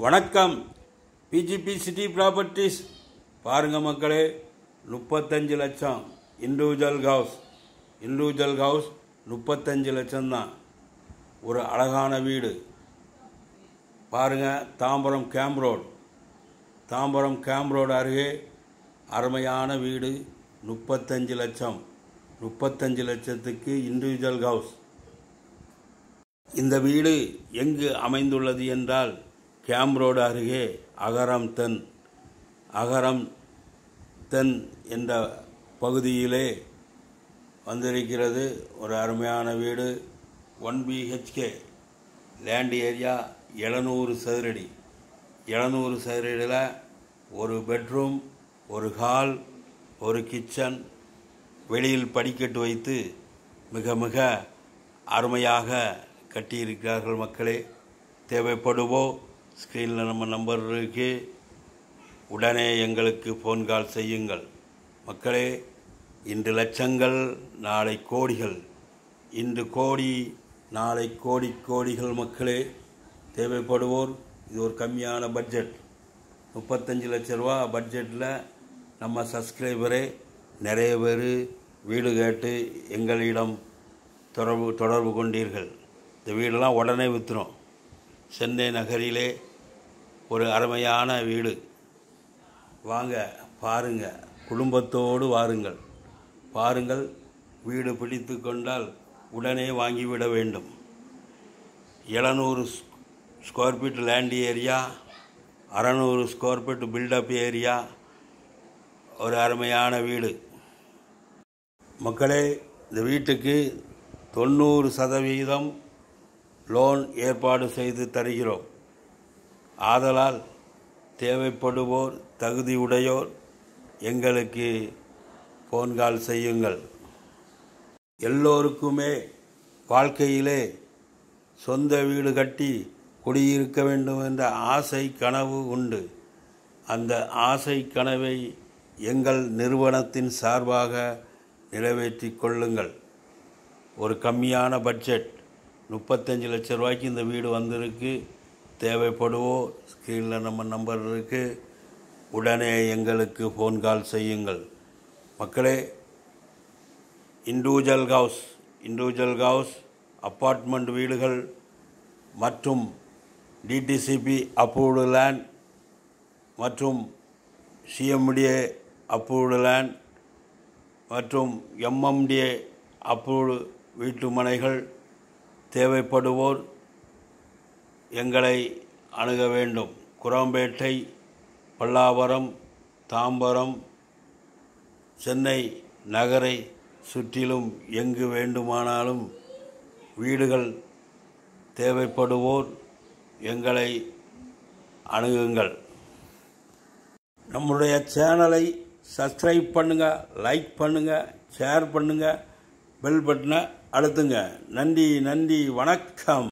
வணக்கம். PGP city properties பாருங்க மக்களே, 35 லட்சம் இண்டிவிஜுவல் ஹவுஸ் 35 லட்சம் தான். ஒரு அழகான வீடு பாருங்க. தாம்பரம் கேம்ப் ரோடு அருகே அருமையான வீடு. 35 லட்சம். 35 லட்சத்துக்கு இண்டிவிஜுவல் ஹவுஸ். இந்த வீடு எங்கு அமைந்துள்ளது என்றால் கேம்ப் ரோடு அருகே அகரம் தென் என்ற பகுதியிலே வந்திருக்கிறது. ஒரு அருமையான வீடு. 1 BHK லேண்ட் ஏரியா 700 சதுரடி. 700 சதுரடியில் ஒரு பெட்ரூம், ஒரு ஹால், ஒரு கிச்சன், வெளியில் படிக்கட்டு வைத்து மிக மிக அருமையாக கட்டியிருக்கிறார்கள் மக்களே. தேவைப்படுவோ ஸ்க்ரீனில் நம்ம நம்பர் இருக்கு. உடனே எங்களுக்கு ஃபோன் கால் செய்யுங்கள் மக்களே. இன்று லட்சங்கள், நாளை கோடிகள். இன்று கோடி, நாளை கோடிகள் மக்களே. தேவைப்படுவோர், இது ஒரு கம்மியான பட்ஜெட். 35 லட்ச ரூபா பட்ஜெட்டில் நம்ம சப்ஸ்கிரைபரே நிறைய பேர் வீடு கேட்டு எங்களிடம் தொடர்பு கொண்டீர்கள். இந்த வீடெல்லாம் உடனே விற்றுரும். சென்னை நகரிலே ஒரு அருமையான வீடு. வாங்க பாருங்க, குடும்பத்தோடு பாருங்கள். வீடு பிடித்து கொண்டால் உடனே வாங்கிவிட வேண்டும். 700 square feet land area, 600 square feet built up area. ஒரு அருமையான வீடு மக்களே. இந்த வீட்டுக்கு 90% லோன் ஏற்பாடு செய்து தருகிறோம். ஆதலால் தேவைப்படுவோர், தகுதியுடையோர் எங்களுக்கு ஃபோன் கால் செய்யுங்கள். எல்லோருக்குமே வாழ்க்கையிலே சொந்த வீடு கட்டி குடியிருக்க வேண்டும் என்ற ஆசை, கனவு உண்டு. அந்த ஆசை கனவை எங்கள் நிறுவனத்தின் சார்பாக நிறைவேற்றி கொள்ளுங்கள். ஒரு கம்மியான பட்ஜெட், 35 லட்ச ரூபாய்க்கு இந்த வீடு வந்திருக்கு. தேவைப்படுவோ ஸ்க்ரீனில் நம்ம நம்பர் இருக்குது. உடனே எங்களுக்கு ஃபோன் கால் செய்யுங்கள் மக்களே. இண்டிவிஜுவல் ஹவுஸ், அப்பார்ட்மெண்ட் வீடுகள் மற்றும் டிடிசிபி அப்ரூவ்டு லேண்ட் மற்றும் சிஎம்டிஏ அப்ரூவ்டு லேண்ட் மற்றும் எம்எம்டிஏ அப்ரூவ்டு வீட்டு மனைகள். தேவைப்படுவோர் எங்களை அணுக வேண்டும். குரோம்பேட்டை, பல்லாவரம், தாம்பரம், சென்னை நகரை சுற்றிலும் எங்கு வேண்டுமானாலும் வீடுகள். தேவைப்படுவோர் எங்களை அணுகுங்கள். நம்முடைய சேனலை சப்ஸ்கிரைப் பண்ணுங்கள், லைக் பண்ணுங்கள், ஷேர் பண்ணுங்கள், பெல் பட்டனை அழுத்துங்க. நன்றி, வணக்கம்.